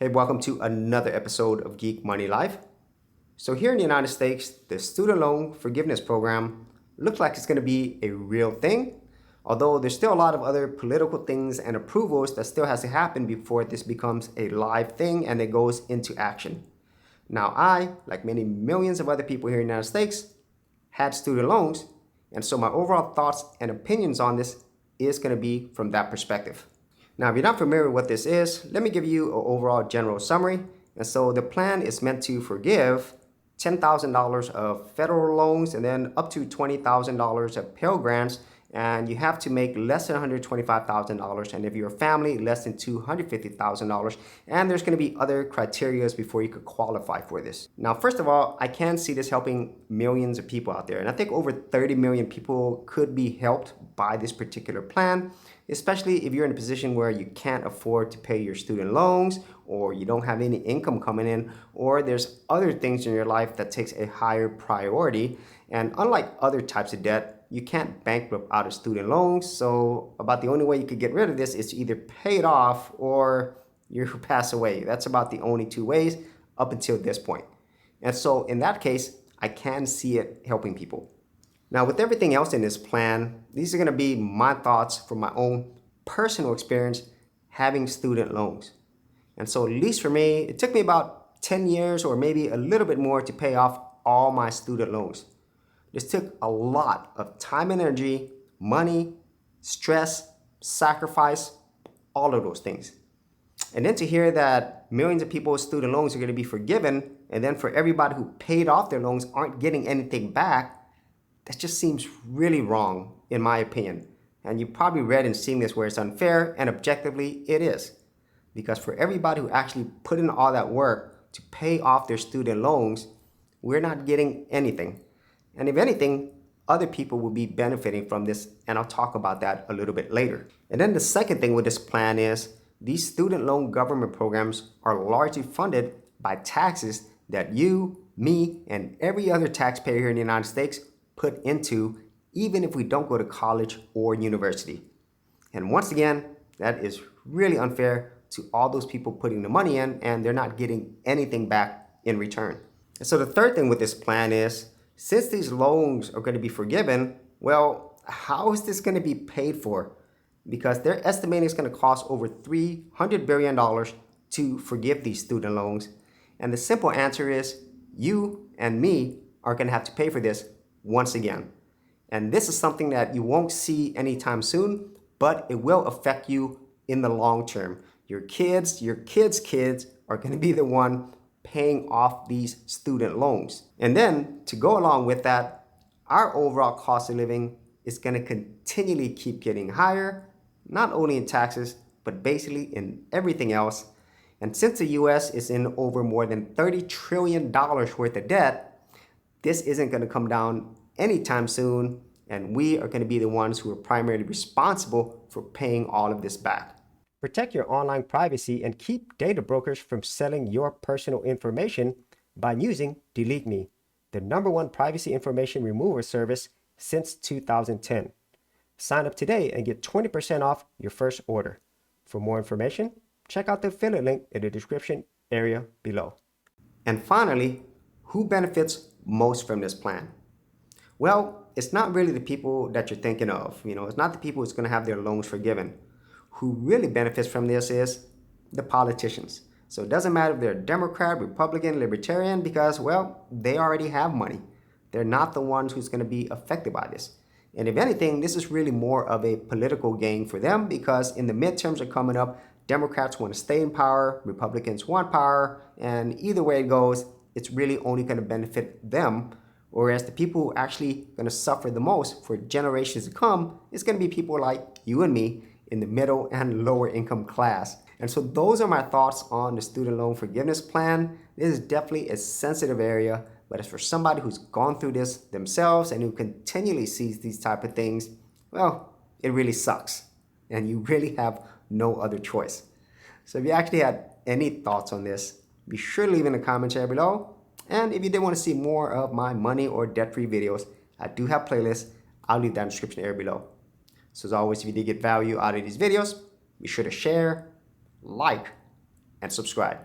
Hey, welcome to another episode of Geek Money Life. So here in the United States, the student loan forgiveness program looks like it's going to be a real thing, although there's still a lot of other political things and approvals that still has to happen before this becomes a live thing and it goes into action. Now I, like many millions of other people here in the United States, had student loans, and so my overall thoughts and opinions on this is going to be from that perspective. Now, if you're not familiar with what this is, let me give you an overall general summary. And so the plan is meant to forgive $10,000 of federal loans and then up to $20,000 of Pell Grants. And you have to make less than $125,000. And if you're a family, less than $250,000. And there's going to be other criteria before you could qualify for this. Now, first of all, I can see this helping millions of people out there. And I think over 30 million people could be helped by this particular plan, especially if you're in a position where you can't afford to pay your student loans, or you don't have any income coming in, or there's other things in your life that takes a higher priority. And unlike other types of debt, you can't bankrupt out of student loans. So about the only way you could get rid of this is to either pay it off or you pass away. That's about the only two ways up until this point. And so in that case, I can see it helping people. Now, with everything else in this plan, these are going to be my thoughts from my own personal experience having student loans. And so at least for me, it took me about 10 years or maybe a little bit more to pay off all my student loans. This took a lot of time and energy, money, stress, sacrifice, all of those things. And then to hear that millions of people's student loans are going to be forgiven, and then for everybody who paid off their loans aren't getting anything back, that just seems really wrong, in my opinion. And you probably read and seen this where it's unfair, and objectively it is. Because for everybody who actually put in all that work to pay off their student loans, we're not getting anything. And if anything, other people will be benefiting from this, and I'll talk about that a little bit later. And then the second thing with this plan is these student loan government programs are largely funded by taxes that you, me, and every other taxpayer here in the United States put into, even if we don't go to college or university. And once again, that is really unfair to all those people putting the money in, and they're not getting anything back in return. And so the third thing with this plan is, since these loans are going to be forgiven, well, how is this going to be paid for? Because they're estimating it's going to cost over $300 billion to forgive these student loans. And the simple answer is you and me are going to have to pay for this once again. And this is something that you won't see anytime soon, but it will affect you in the long term. Your kids' kids are going to be the one paying off these student loans. And then to go along with that, our overall cost of living is going to continually keep getting higher, not only in taxes, but basically in everything else. And since the US is in over more than $30 trillion worth of debt, this isn't going to come down anytime soon, and we are going to be the ones who are primarily responsible for paying all of this back. Protect your online privacy and keep data brokers from selling your personal information by using Delete Me, the #1 privacy information remover service since 2010. Sign up today and get 20% off your first order. For more information, check out the affiliate link in the description area below. And finally, who benefits most from this plan? Well, it's not really the people that you're thinking of. It's not the people who's going to have their loans forgiven. Who really benefits from this is the politicians. So it doesn't matter if they're Democrat, Republican, Libertarian, because, well, they already have money. They're not the ones who's going to be affected by this. And if anything, this is really more of a political gain for them, because in the midterms are coming up, Democrats want to stay in power, Republicans want power, and either way it goes, it's really only going to benefit them. Whereas the people who are actually going to suffer the most for generations to come is going to be people like you and me in the middle and lower income class. And so those are my thoughts on the student loan forgiveness plan. This is definitely a sensitive area, but as for somebody who's gone through this themselves and who continually sees these type of things, well, it really sucks. And you really have no other choice. So if you actually had any thoughts on this, be sure to leave in the comments area below. And if you did want to see more of my money or debt-free videos, I do have playlists. I'll leave that in the description area below. So as always, if you did get value out of these videos, be sure to share, like, and subscribe.